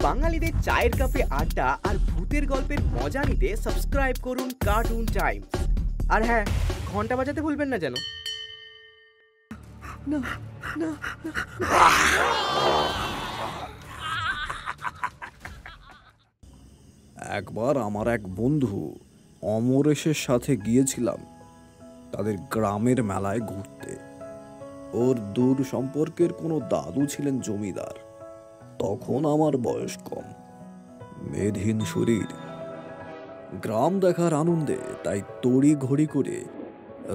বাঙালিদের চায়ের কাপে আড্ডা আর ভূতের গল্পের মজা নিতে সাবস্ক্রাইব করুন কার্টুন টাইমস। আর হ্যাঁ, ঘন্টা বাজাতে ভুলবেন না যেন। না না একবার আমার এক বন্ধু অমরেশের সাথে গিয়েছিলাম তাদের গ্রামের মেলায় ঘুরতে। ওর দূর সম্পর্কের কোনো দাদু ছিলেন জমিদার। তখন আমার বয়স কম, মেদহীন শরীর। গ্রাম দেখার আনন্দে তাই তড়ি ঘড়ি করে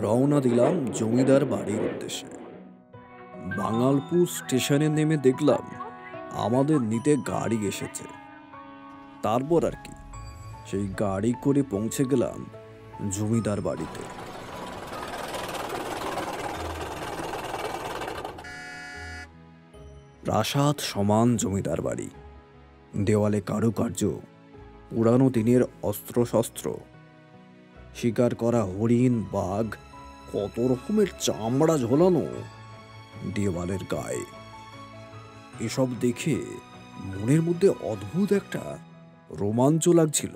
রওনা দিলাম জমিদার বাড়ির উদ্দেশ্যে। বাঙালপুর স্টেশনে নেমে দেখলাম আমাদের নিতে গাড়ি এসেছে। তারপর আর কি, সেই গাড়ি করে পৌঁছে গেলাম জমিদার বাড়িতে। প্রাসাদ সমান জমিদার বাড়ি, দেওয়ালে কারুকার্য, পুরানো দিনের অস্ত্রশস্ত্র, শিকার করা হরিণ, বাঘ, কত রকমের চামড়া ঝোলানো দেওয়ালের গায়ে। এসব দেখে মনের মধ্যে অদ্ভুত একটা রোমাঞ্চ লাগছিল।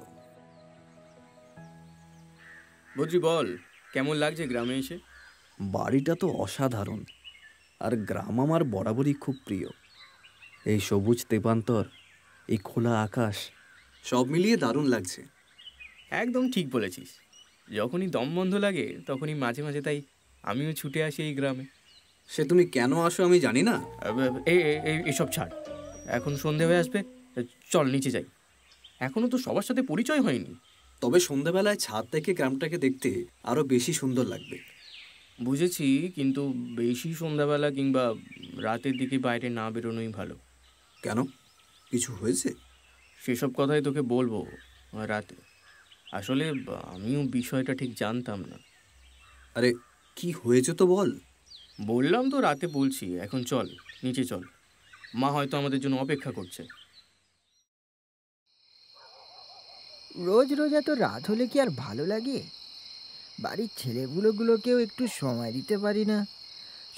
বদ্রি, বল কেমন লাগছে গ্রামে এসে? বাড়িটা তো অসাধারণ, আর গ্রাম আমার বরাবরই খুব প্রিয়। এই সবুজ তেপান্তর, এই খোলা আকাশ, সব মিলিয়ে দারুণ লাগছে। একদম ঠিক বলেছিস। যখনই দম বন্ধ লাগে তখনই মাঝে মাঝে তাই আমিও ছুটে আসি এই গ্রামে। সে তুমি কেন আসো আমি জানি না। এসব ছাড়, এখন সন্ধে হয়ে আসবে, চল নিচে যাই। এখনো তো সবার সাথে পরিচয় হয়নি। তবে সন্ধ্যাবেলায় ছাদ থেকে গ্রামটাকে দেখতে আরো বেশি সুন্দর লাগবে। বুঝেছি, কিন্তু বেশি সন্ধ্যাবেলা কিংবা রাতের দিকে বাইরে না বেরোনোই ভালো। কেন, কিছু হয়েছে? সেসব কথাই তোকে বলবো রাতে। আসলে আমিও বিষয়টা ঠিক জানতাম না। আরে কি হয়েছে তো বল। বললাম তো রাতে বলছি, এখন চল নিচে চল, মা হয়তো আমাদের জন্য অপেক্ষা করছে। রোজ রোজ এত রাত হলে কি আর ভালো লাগে? বাড়ির ছেলেগুলোকেও একটু সময় দিতে পারি না।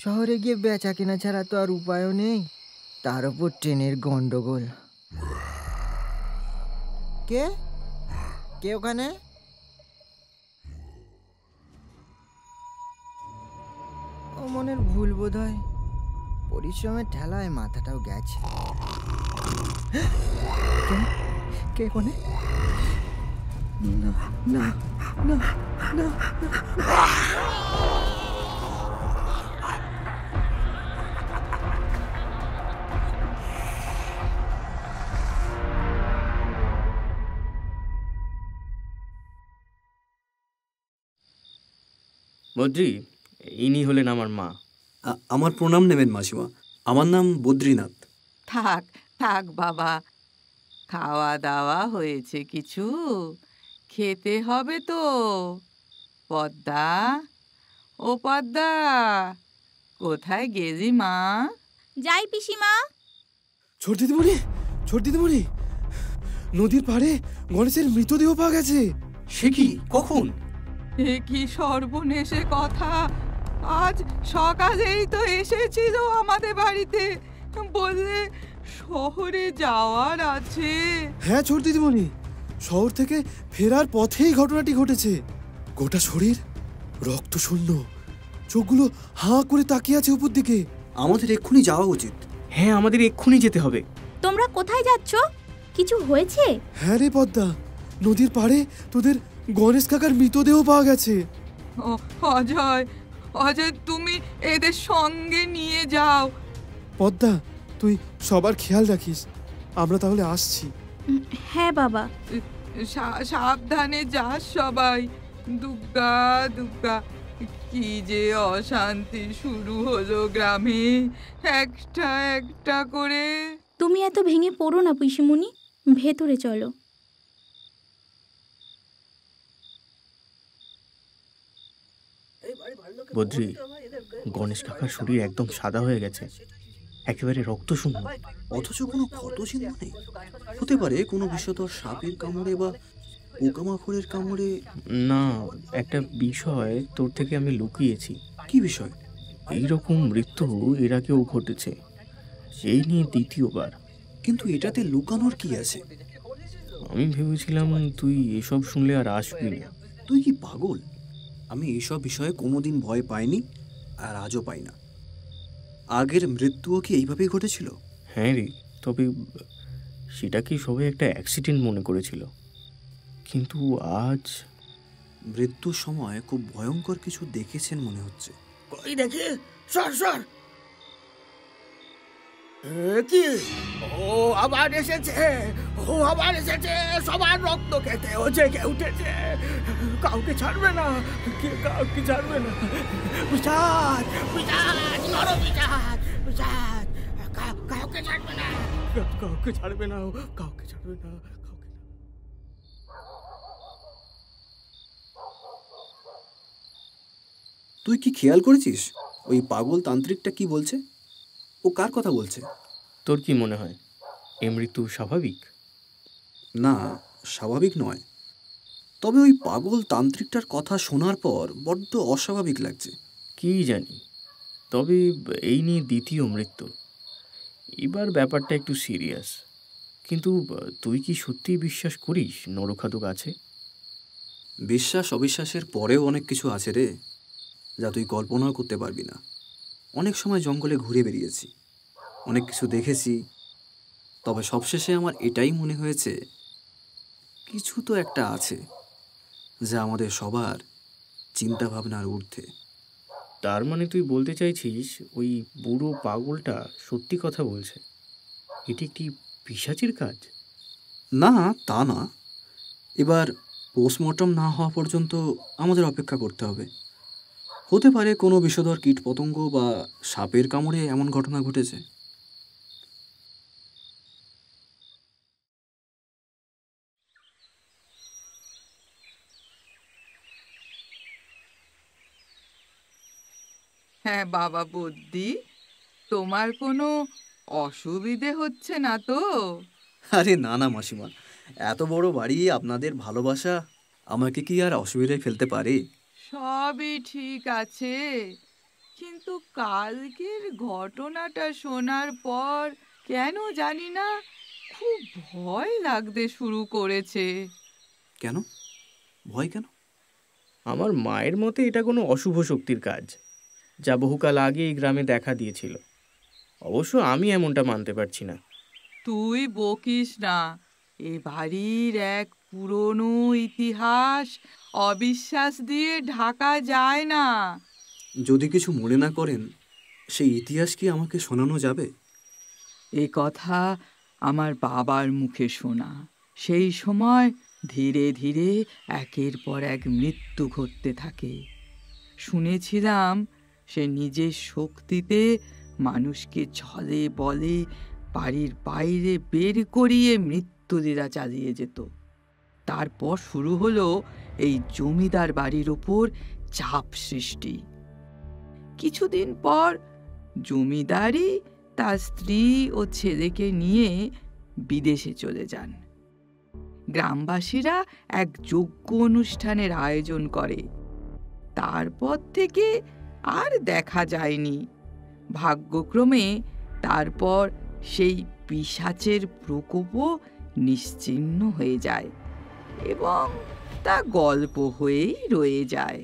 শহরে গিয়ে বেচা কেনা ছাড়া তো আর উপায়ও নেই, তার ওপর ট্রেনের গন্ডগোল। কে কে ওখানে? ও মনের ভুল বোধ হয়, পরিশ্রমের ঠেলায় মাথাটাও গেছে। কে কোনে? না না না না। বদ্রি, ইনি হলেন আমার মা। আমার প্রণাম নেবেন মাসিমা, আমার নাম বদ্রীনাথ। থাক থাক বাবা, খাওয়া দাওয়া হয়েছে কিছু? খেতে হবে তো। পদ্মা, ও পদ্মা, কোথায় গেলি মা? যাই পিসিমা। ছোট দিদিমণি, নদীর পাড়ে গণেশের মৃতদেহ পাওয়া গেছে। সে কি, কখন? এ কি সর্বনেশে কথা! আজ সকালেই তো এসেছিল আমাদের বাড়িতে, বললে শহরে যাওয়ার আছে। হ্যাঁ ছোট দিদিমণি, শহর থেকে ফেরার পথেই ঘটনাটি ঘটেছে। গোটা শরীর রক্ত শূন্য, চোখগুলো হাঁ করে তাকিয়ে আছে উপর দিকে। আমাদের এক্ষুনি যাওয়া উচিত। হ্যাঁ, আমাদের এক্ষুনি যেতে হবে। তোমরা কোথায় যাচ্ছ? কিছু হয়েছে? হ্যাঁ রে পদ্মা, নদীর পাড়ে তোদের গণেশ কাকার মৃতদেহ পাওয়া গেছে। অজয়, তুমি এদের সঙ্গে নিয়ে যাও। পদ্মা, তুই সবার খেয়াল রাখিস, আমরা তাহলে আসছি। হ্যাঁ বাবা। সাবধানে যাস সবাই। দুগ্গা দুগ্গা, কি যে অশান্তি শুরু হলো গ্রামে, একটা একটা করে। তুমি এত ভেঙে পড়ো না পিসিমণি, ভেতরে চলো। বদ্রি, গণেশ কাকার শরীর একদম সাদা হয়ে গেছে, একেবারে রক্ত শূন্য, অথচ কোনো ক্ষত চিহ্ন নেই। হতে পারে কোনো বিষধর সাপের কামড়ে বা পোকামাকড়ের কামড়ে। না, একটা বিষয় তোর থেকে আমি লুকিয়েছি। কি বিষয়? এইরকম মৃত্যু এর আগেও ঘটেছে, এই নিয়ে দ্বিতীয়বার। কিন্তু এটাতে লুকানোর কি আছে? আমি ভেবেছিলাম তুই এসব শুনলে আর আসবি না। তুই কি পাগল? আমি এইসব বিষয়ে কোনোদিন ভয় পাইনি, আর আজও পাই না। আগের মৃত্যুও কি এইভাবেই ঘটেছিল? হ্যাঁ রে, তবে সেটাকে সবাই একটা অ্যাক্সিডেন্ট মনে করেছিল, কিন্তু আজ মৃত্যুর সময় খুব ভয়ঙ্কর কিছু দেখেছেন মনে হচ্ছে। কই দেখি, সর সর। কি? ও আবার এসেছে, ও আবার এসেছে, সবার রক্ত খেতে ও জেগে উঠেছে, কাউকে ছাড়বে না, কাউকে ছাড়বে না। পিশাচ, পিশাচ, নর পিশাচ, পিশাচ, কাউকে ছাড়বে না, কাউকে ছাড়বে না, কাউকে ছাড়বে না, কাউকে। তুই কি খেয়াল করেছিস ওই পাগল তান্ত্রিকটা কি বলছে? ও কার কথা বলছে? তোর কি মনে হয় এ মৃত্যু স্বাভাবিক? না, স্বাভাবিক নয়। তবে ওই পাগল তান্ত্রিকটার কথা শোনার পর বড্ড অস্বাভাবিক লাগছে। কি জানি, তবে এই নিয়ে দ্বিতীয় মৃত্যু, এবার ব্যাপারটা একটু সিরিয়াস। কিন্তু তুই কি সত্যিই বিশ্বাস করিস নরখাদক আছে? বিশ্বাস অবিশ্বাসের পরেও অনেক কিছু আছে রে, যা তুই কল্পনাও করতে পারবি না। অনেক সময় জঙ্গলে ঘুরে বেরিয়েছি, অনেক কিছু দেখেছি, তবে সবশেষে আমার এটাই মনে হয়েছে কিছু তো একটা আছে যা আমাদের সবার চিন্তাভাবনার ঊর্ধ্বে। তার মানে তুই বলতে চাইছিস ওই বুড়ো পাগলটা সত্যি কথা বলছে? এটি একটি পিশাচির কাজ? না, তা না। এবার পোস্টমর্টম না হওয়া পর্যন্ত আমাদের অপেক্ষা করতে হবে। হতে পারে কোনো বিষধর কীটপতঙ্গ বা সাপের কামড়ে এমন ঘটনা ঘটেছে। হ্যাঁ বাবা বদ্যি, তোমার কোনো অসুবিধে হচ্ছে না তো? আরে না না মাসিমা, এত বড় বাড়ি, আপনাদের ভালোবাসা আমাকে কি আর অসুবিধায় ফেলতে পারে? সবই ঠিক আছে, কিন্তু কালকের ঘটনাটা শোনার পর কেন জানি না খুব ভয় লাগতে শুরু করেছে। কেন ভয় কেন? আমার মায়ের মতে এটা কোনো অশুভ শক্তির কাজ, যা বহুকাল আগে এই গ্রামে দেখা দিয়েছিল। অবশ্য আমি এমনটা মানতে পারছি না। তুই বকিস না, এ বাড়ির এক পুরনো ইতিহাস অবিশ্বাস দিয়ে ঢাকা যায় না। যদি কিছু মনে না করেন, সেই ইতিহাস কি আমাকে শোনানো যাবে? এ কথা আমার বাবার মুখে শোনা। সেই সময় ধীরে ধীরে একের পর এক মৃত্যু ঘটতে থাকে। শুনেছিলাম সে নিজের শক্তিতে মানুষকে ছলে বলে বাড়ির বাইরে বের করিয়ে মৃত্যুলীলা চালিয়ে যেত। তারপর শুরু হলো এই জমিদার বাড়ির ওপর চাপ সৃষ্টি। কিছুদিন পর জমিদারই তার স্ত্রী ও ছেলেকে নিয়ে বিদেশে চলে যান। গ্রামবাসীরা এক যজ্ঞ অনুষ্ঠানের আয়োজন করে। তারপর থেকে আর দেখা যায়নি। ভাগ্যক্রমে তারপর সেই পিশাচের প্রকোপও নিশ্চিহ্ন হয়ে যায় এবং তা গল্প হয়েই রয়ে যায়।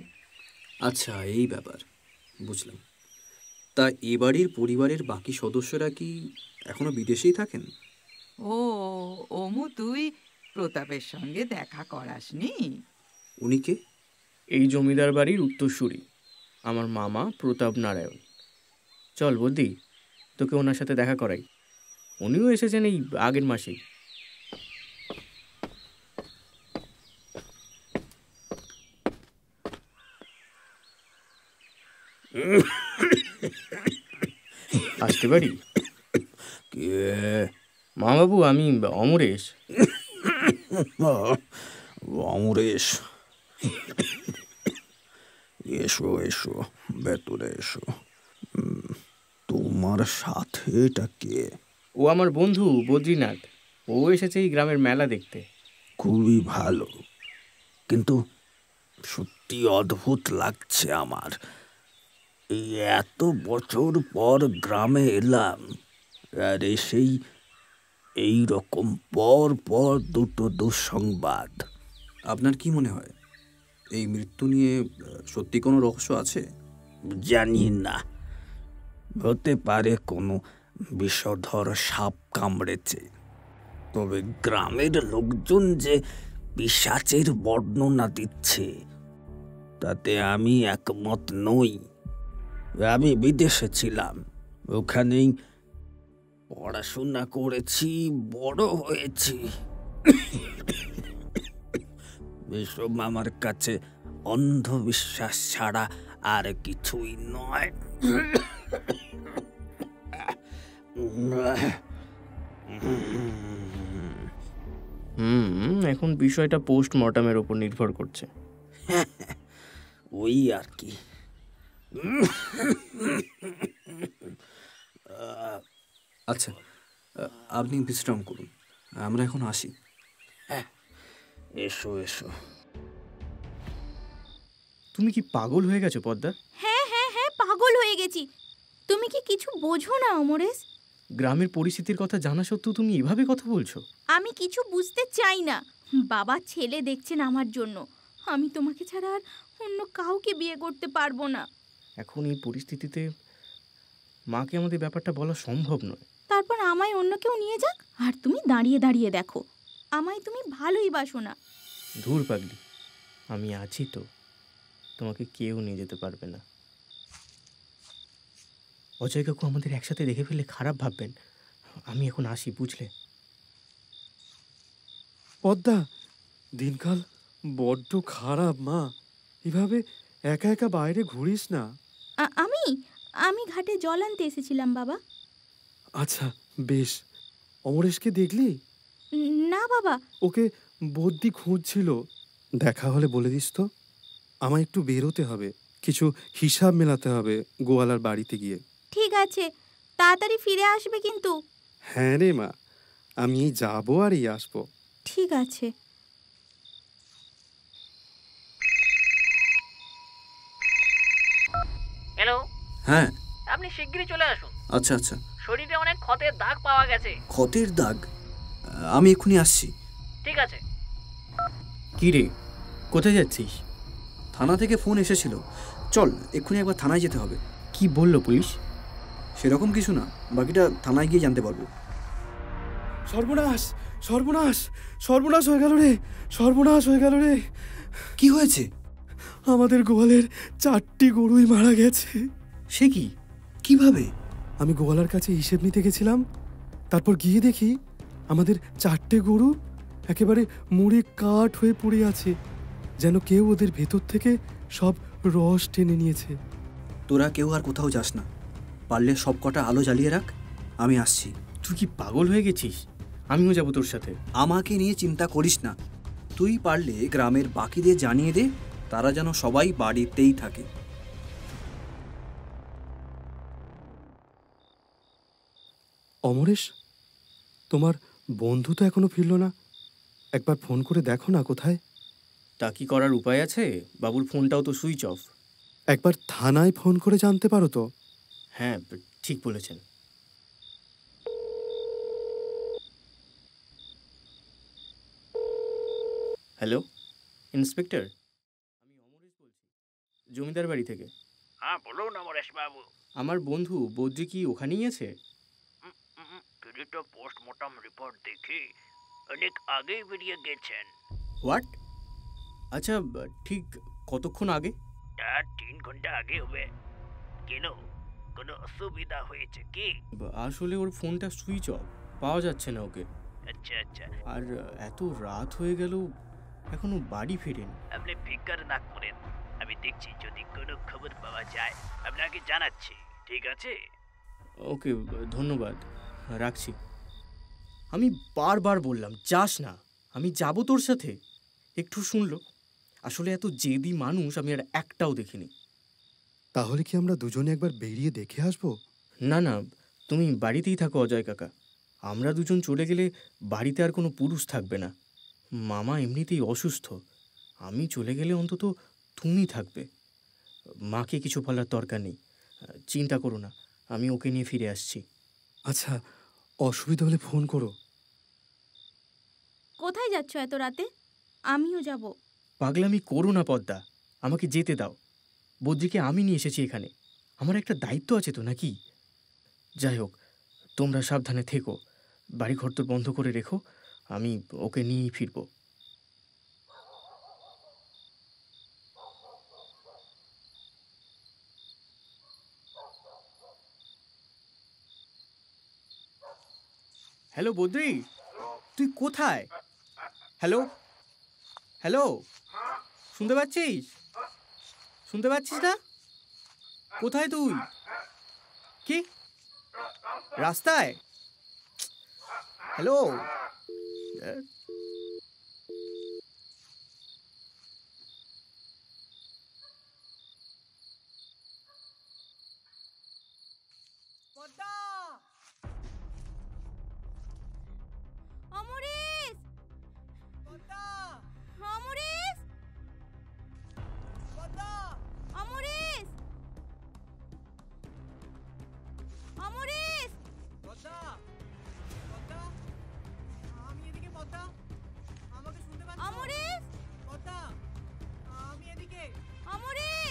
আচ্ছা, এই ব্যাপার, বুঝলাম। তা এ বাড়ির পরিবারের বাকি সদস্যরা কি এখনো বিদেশেই থাকেন? ও ওমু, তুই প্রতাপের সঙ্গে দেখা করাসনি? উনি কে? এই জমিদার বাড়ির উত্তরসূরি, আমার মামা প্রতাপ নারায়ণ। চল বদ্দি, তোকে ওনার সাথে দেখা করাই। উনিও এসেছেন এই আগের মাসেই। আসতে পারি? কে? মামাবাবু, আমি অমরেশ। অমরেশ, এসো এসো, ভেতরে এসো। তোমার সাথে এটা কে? ও আমার বন্ধু বদ্রীনাথ। ও এসেছে এই গ্রামের মেলা দেখতে। খুবই ভালো, কিন্তু সত্যি অদ্ভুত লাগছে আমার। এই এত বছর পর গ্রামে এলাম, আর এসেই এই রকম পর পর দুটো দুঃসংবাদ। আপনার কি মনে হয় এই মৃত্যু নিয়ে সত্যি কোনো রহস্য আছে? জানি না, হতে পারে কোনো বিষধর সাপ কামড়েছে, তবে গ্রামের লোকজন যে পিশাচের বর্ণনা দিচ্ছে তাতে আমি একমত নই। আমি বিদেশে ছিলাম, ওখানেই পড়াশোনা করেছি, বড় হয়েছি। এসব আমার কাছে অন্ধবিশ্বাস ছাড়া আর কিছুই নয়। এখন বিষয়টা পোস্টমর্টমের উপর নির্ভর করছে। ওই আর কি। আচ্ছা, আপনি বিশ্রাম করুন, আমরা এখন আসি। এসো এসো। তুমি কি পাগল হয়ে গেছো পদ্মা? হ্যাঁ হ্যাঁ হ্যাঁ, পাগল হয়ে গেছি। তুমি কি কিছু বোঝো না অমরেশ? গ্রামের পরিস্থিতির কথা জানা সত্ত্বেও তুমি এভাবে কথা বলছো? আমি কিছু বুঝতে চাই না। বাবা ছেলে দেখছেন আমার জন্য। আমি তোমাকে ছাড়া আর অন্য কাউকে বিয়ে করতে পারবো না। এখন এই পরিস্থিতিতে মাকে আমাদের ব্যাপারটা বলা সম্ভব নয়। তারপর আমায় অন্য কেউ নিয়ে যাক, আর তুমি দাঁড়িয়ে দাঁড়িয়ে দেখো। আমায় তুমি ভালোই বাসো না। ধুর পাগলি, আমি আছি তো, তোমাকে কেউ নিয়ে যেতে পারবে না। অজয় কাকু আমাদের একসাথে দেখে ফেললে খারাপ ভাববেন। আমি এখন আসি, বুঝলে? পদ্মা, দিনকাল বড্ড খারাপ মা। এভাবে একা একা বাইরে ঘুরিস না। আমি আমি ঘাটে জল আনতে এসেছিলাম বাবা। আচ্ছা বেশ। অমরেশকে দেখলি? না বাবা। ওকে বদ্যি খুঁজছিল, দেখা হলে বলে দিস তো। আমায় একটু বেরোতে হবে, কিছু হিসাব মেলাতে হবে গোয়ালার বাড়িতে গিয়ে। ঠিক আছে, তাড়াতাড়ি ফিরে আসবে কিন্তু। হ্যাঁ রে মা, আমি এই যাবো আর এই আসবো। ঠিক আছে। হ্যালো, হ্যাঁ, আপনি শিগগিরই চলে আসুন। আচ্ছা আচ্ছা। শরীরে অনেক ক্ষতের দাগ পাওয়া গেছে। ক্ষতের দাগ? আমি এক্ষুনি আসছি। ঠিক আছে। কি রে, কোথায় যাচ্ছিস? থানা থেকে ফোন এসেছিল, চল এক্ষুনি একবার থানায় যেতে হবে। কি বললো পুলিশ? সেরকম কিছু না, বাকিটা থানায় গিয়ে জানতে পারবো। সর্বনাশ সর্বনাশ সর্বনাশ হয়ে গেল রে, সর্বনাশ হয়ে গেল রে। কি হয়েছে? আমাদের গোয়ালের 4টি গরুই মারা গেছে। সে কি? কিভাবে? আমি গোয়ালার কাছে হিসেব নিতে গেছিলাম, তারপর গিয়ে দেখি আমাদের 4টে গরু একেবারে মুড়ে কাঠ হয়ে পড়ে আছে, যেন কেউ ওদের ভেতর থেকে সব রস টেনে নিয়েছে। তোরা কেউ আর কোথাও যাস না, পারলে সব কটা আলো জ্বালিয়ে রাখ, আমি আসছি। তুই কি পাগল হয়ে গেছিস? আমিও যাবো তোর সাথে। আমাকে নিয়ে চিন্তা করিস না, তুই পারলে গ্রামের বাকিদের জানিয়ে দে, তারা যেন সবাই বাড়িতেই থাকে। অমরেশ, তোমার বন্ধু তো এখনো ফিরল না, একবার ফোন করে দেখো না কোথায়। তা কি করার উপায় আছে? বাবুর ফোনটাও তো সুইচ অফ। একবার থানায় ফোন করে জানতে পারো তো। হ্যাঁ, ঠিক বলেছেন। হ্যালো, ইন্সপেক্টর, আমি অমরেশ বলছি, জমিদার বাড়ি থেকে। হ্যাঁ বলুন অমরেশ বাবু। আমার বন্ধু বদ্রি কি ওখানেই আছে? তিনি তো পোস্টমর্টম রিপোর্ট দেখি অনেক আগেই বেরিয়ে গেছেন। হোয়াট? আচ্ছা, ঠিক কতক্ষণ আগে? তার 3 ঘন্টা আগে হবে। কেন, কোনো অসুবিধা হয়েছে কি? আসলে ওর ফোনটা সুইচ অফ, পাওয়া যাচ্ছে না ওকে। আচ্ছা আচ্ছা, আর এত রাত হয়ে গেল, এখনো বাড়ি ফেরেন। আপনি ফিকার না করেন, আমি দেখছি যদি কোনো খবর পাওয়া যায় আপনাকে জানাচ্ছি। ঠিক আছে? ওকে, ধন্যবাদ, রাখছি। আমি বারবার বললাম যাস না, আমি যাব তোর সাথে, একটু শুনলো। আসলে এত জেদি মানুষ আমি আর একটাও দেখিনি। তাহলে কি আমরা দুজনে একবার বেরিয়ে দেখে আসবো? না না, তুমি বাড়িতেই থাকো অজয় কাকা। আমরা দুজন চলে গেলে বাড়িতে আর কোনো পুরুষ থাকবে না। মামা এমনিতেই অসুস্থ, আমি চলে গেলে অন্তত তুমি থাকবে। মাকে কিছু বলার দরকার নেই, চিন্তা করো না, আমি ওকে নিয়ে ফিরে আসছি। আচ্ছা, অসুবিধা হলে ফোন করো। কোথায় যাচ্ছ এত রাতে? আমিও যাব। পাগলামি করো না পদ্মা, আমাকে যেতে দাও। বদ্রিকে আমি নিয়ে এসেছি এখানে, আমার একটা দায়িত্ব আছে তো নাকি? যাই হোক, তোমরা সাবধানে থেকো, বাড়িঘর তো বন্ধ করে রেখো, আমি ওকে নিয়েই ফিরবো। হ্যালো বদ্রি, তুই কোথায়? হ্যালো হ্যালো, শুনতে পাচ্ছিস? শুনতে পাচ্ছিস না? কোথায় তুই? কি রাস্তায়? হ্যালো? অমরেশ! অমরেশ! অমরেশ! অমরেশ! অমরেশ! অমরেশ!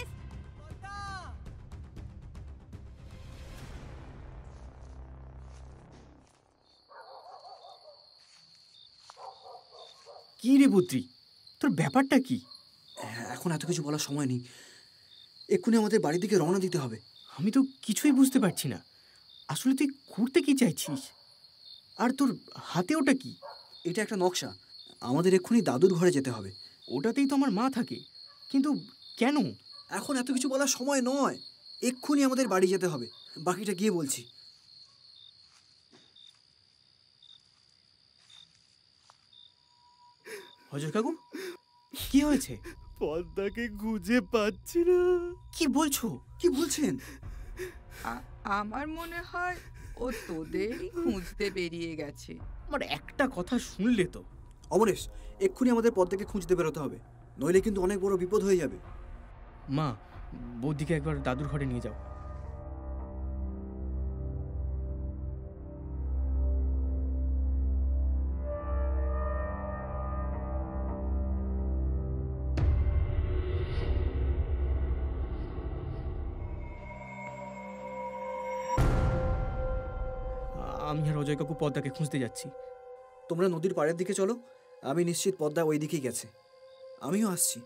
কি রে বদ্রি, তোর ব্যাপারটা কি? এখন এত কিছু বলার সময় নেই, এক্ষুনি আমাদের বাড়ির দিকে রওনা দিতে হবে। আমি তো কিছুই বুঝতে পারছি না। আসলে তুই ঘুরতে কি চাইছিস? আর তোর হাতে ওটা কি? এটা একটা নকশা, আমাদের এক্ষুনি দাদুর ঘরে যেতে হবে। ওটাতেই তো আমার মা থাকে, কিন্তু কেন? এখন এত কিছু বলার সময় নয়, এক্ষুনি আমাদের বাড়ি যেতে হবে, বাকিটা গিয়ে বলছি। হজর কাকু, কি হয়েছে? পদ্মাকে খুঁজে পাচ্ছি না। কি বলছো? কি বলছেন? আমার মনে হয় ও তোদেরই খুঁজতে বেরিয়ে গেছে। আমার একটা কথা শুনলে তো। অমরেশ, এক্ষুনি আমাদের পদ্মাকে খুঁজতে বেরোতে হবে, নইলে কিন্তু অনেক বড় বিপদ হয়ে যাবে। মা, বৌদিকে একবার দাদুর ঘরে নিয়ে যাও। আমি আর অজয় কাকু পদ্মাকে খুঁজতে যাচ্ছি। তোমরা নদীর পাড়ের দিকে চলো, আমি নিশ্চিত পদ্মা ওই দিকেই গেছে। আমিও আসছি।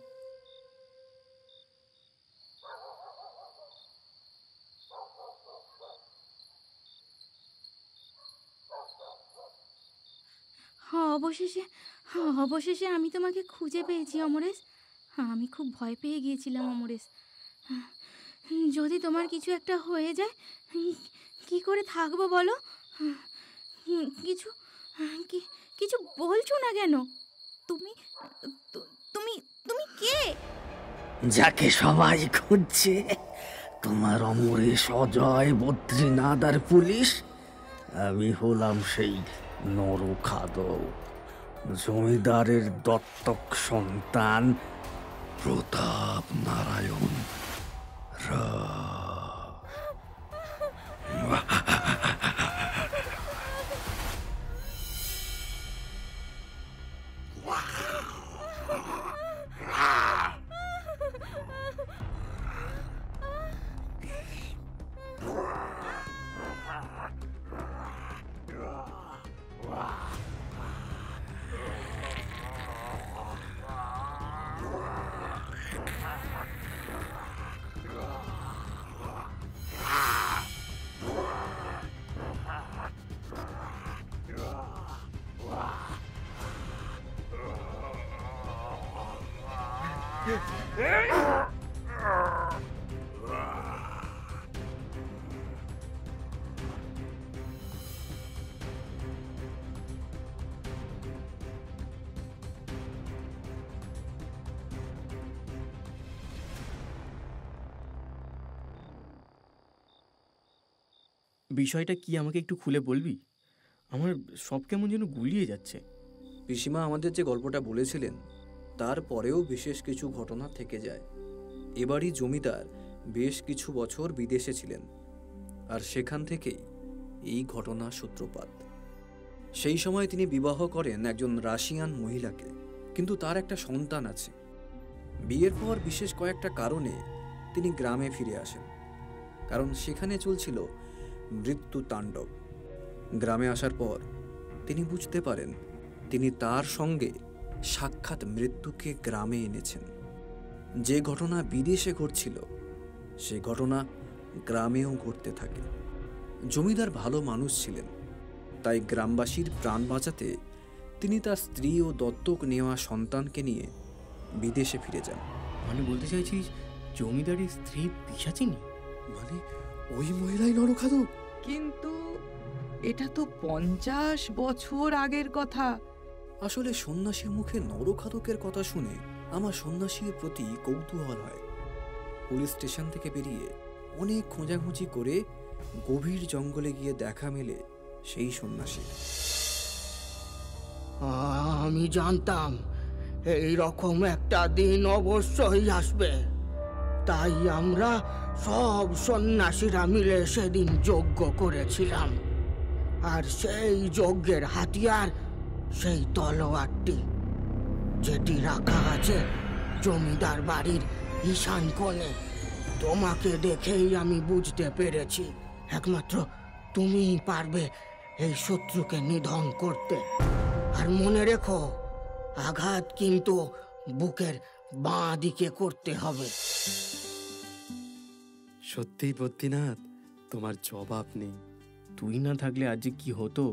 অবশেষে আমি তোমাকে খুঁজে পেয়েছি অমরেশ। আমি খুব ভয় পেয়ে গিয়েছিলাম অমরেশ। যদি তোমার কিছু একটা হয়ে যায়, কি করে থাকবো বলো? কিছু কিছু বলছো না কেন? তুমি তুমি তুমি কে? যাকে সবাই খুঁজছে, তোমার অমরেশ, অজয়, বদ্রীনাথ আর পুলিশ, আমি হলাম সেই নরখাদক, জমিদারের দত্তক সন্তান প্রতাপ নারায়ণ বিষয়টা কি আমাকে একটু খুলে বলবি? আমার সব কেমন যেন গুলিয়ে যাচ্ছে। পিসিমা আমাদের যে গল্পটা বলেছিলেন, তারপরেও বিশেষ কিছু ঘটনা থেকে যায়। এবারই জমিদার বেশ কিছু বছর বিদেশে ছিলেন, আর সেখান থেকেই এই ঘটনার সূত্রপাত। সেই সময় তিনি বিবাহ করেন একজন রাশিয়ান মহিলাকে, কিন্তু তার একটা সন্তান আছে। বিয়ের পর বিশেষ কয়েকটা কারণে তিনি গ্রামে ফিরে আসেন, কারণ সেখানে চলছিল মৃত্যু তাণ্ডব। গ্রামে আসার পর তিনি বুঝতে পারেন তিনি তার সঙ্গে সাক্ষাৎ মৃত্যুকে গ্রামে এনেছেন। যে ঘটনা বিদেশে ঘটছিল সে ঘটনা গ্রামেও ঘটতে থাকে। জমিদার ভালো মানুষ ছিলেন, তাই গ্রামবাসীর প্রাণ বাঁচাতে তিনি তার স্ত্রী ও দত্তক নেওয়া সন্তানকে নিয়ে বিদেশে ফিরে যান। মানে বলতে চাইছিস জমিদারের স্ত্রী পিশাচিনী? মানে ওই মহিলাই নরখাদক? কিন্তু এটা তো 50 বছর আগের কথা। আসলে সন্ন্যাসীর মুখে নরখাদকের কথা শুনে আমার সন্ন্যাসীর প্রতি কৌতূহল হয়। পুলিশ স্টেশন থেকে বেরিয়ে অনেক খোঁজাখুঁজি করে গভীর জঙ্গলে গিয়ে দেখা মেলে সেই সন্ন্যাসীর। আমি জানতাম এই রকম একটা দিন অবশ্যই আসবে, তাই আমরা সব সন্ন্যাসীরা মিলে সেদিন যজ্ঞ করেছিলাম। আর সেই যজ্ঞের হাতিয়ার সেই তলোয়ারটি, যেটি রাখা আছে জমিদার বাড়ির ঈশান কোণে। তোমাকে দেখেই আমি বুঝতে পেরেছি একমাত্র তুমিই পারবে এই শত্রুকে নিধন করতে। আর মনে রেখো, আঘাত কিন্তু বুকের বাঁ দিকে করতে হবে। সত্যিই বদ্রীনাথ, তোমার জবাব নেই। তুই না থাকলে আজ যে কি হতো।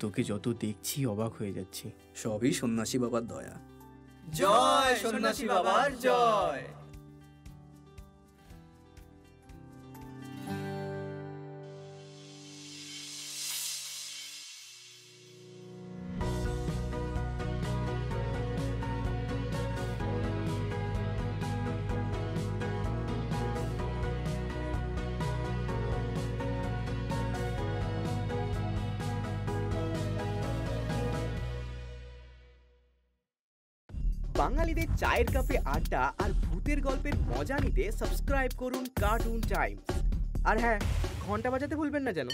তোকে যত দেখছি অবাক হয়ে যাচ্ছি। সবই সন্ন্যাসী বাবার দয়া। জয় সন্ন্যাসী বাবার জয়। বাঙালিদের চায়ের কাপে আড্ডা আর ভূতের গল্পের মজা নিতে সাবস্ক্রাইব করুন কার্টুন টাইমস। আর হ্যাঁ, ঘন্টা বাজাতে ভুলবেন না যেন।